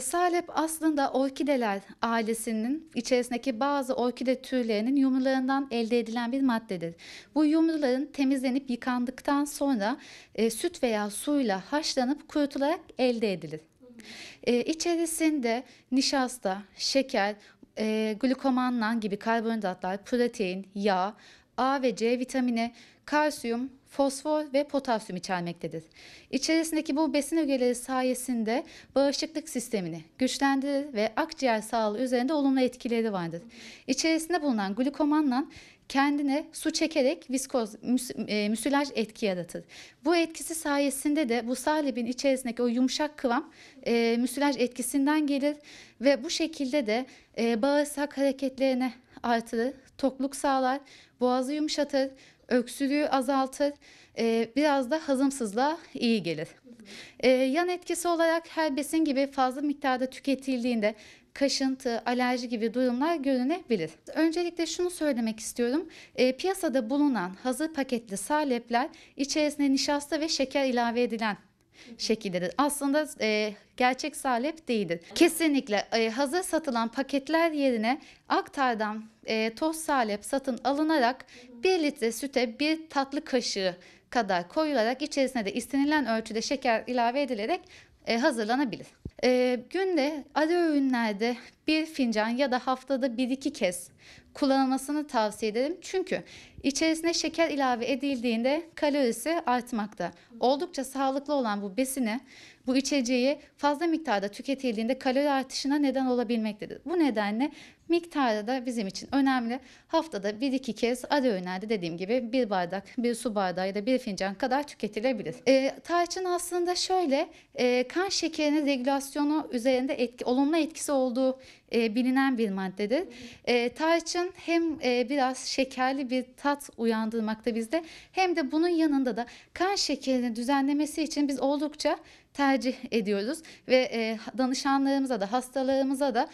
Salep aslında orkideler ailesinin içerisindeki bazı orkide türlerinin yumrularından elde edilen bir maddedir. Bu yumruların temizlenip yıkandıktan sonra süt veya suyla haşlanıp kurutularak elde edilir. İçerisinde nişasta, şeker, glukomannan gibi karbonhidratlar, protein, yağ, A ve C vitamini, kalsiyum, fosfor ve potasyum içermektedir. İçerisindeki bu besin ögeleri sayesinde bağışıklık sistemini güçlendirir ve akciğer sağlığı üzerinde olumlu etkileri vardır. İçerisinde bulunan glukomannan kendine su çekerek müsilaj etki yaratır. Bu etkisi sayesinde de bu salebin içerisindeki o yumuşak kıvam müsilaj etkisinden gelir ve bu şekilde de bağırsak hareketlerini artırır, tokluk sağlar, boğazı yumuşatır, öksürüğü azaltır, biraz da hazımsızlığa iyi gelir. Yan etkisi olarak her besin gibi fazla miktarda tüketildiğinde kaşıntı, alerji gibi durumlar görünebilir. Öncelikle şunu söylemek istiyorum. Piyasada bulunan hazır paketli salepler içerisine nişasta ve şeker ilave edilen şekildedir. Aslında gerçek salep değildir. Kesinlikle hazır satılan paketler yerine aktardan toz salep satın alınarak 1 litre süte 1 tatlı kaşığı kadar koyularak içerisine de istenilen ölçüde şeker ilave edilerek hazırlanabilir. Günde ara öğünlerde 1 fincan ya da haftada 1-2 kez kullanılmasını tavsiye ederim. Çünkü içerisine şeker ilave edildiğinde kalorisi artmakta. Oldukça sağlıklı olan bu besini, bu içeceği fazla miktarda tüketildiğinde kalori artışına neden olabilmektedir. Bu nedenle miktarı da bizim için önemli. Haftada 1-2 kez ara öğünlerde dediğim gibi 1 bardak, 1 su bardağı ya da 1 fincan kadar tüketilebilir. Tarçın aslında şöyle kan şekerinin regülasyonu üzerinde olumlu etkisi olduğu bilinen bir maddedir. Tarçın hem biraz şekerli bir tat uyandırmakta bizde, hem de bunun yanında da kan şekerini düzenlemesi için biz oldukça tercih ediyoruz ve danışanlarımıza da hastalarımıza da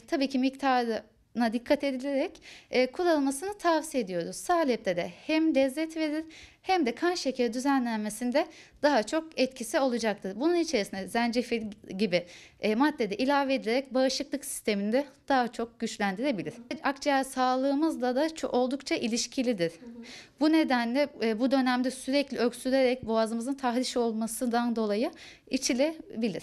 tabii ki miktarına dikkat edilerek kullanılmasını tavsiye ediyoruz. Salepte de hem lezzet verir hem de kan şekeri düzenlenmesinde daha çok etkisi olacaktır. Bunun içerisine zencefil gibi madde de ilave edilerek bağışıklık sistemini de daha çok güçlendirebilir. Akciğer sağlığımızla da oldukça ilişkilidir. Bu nedenle bu dönemde sürekli öksürerek boğazımızın tahriş olmasından dolayı içilebilir.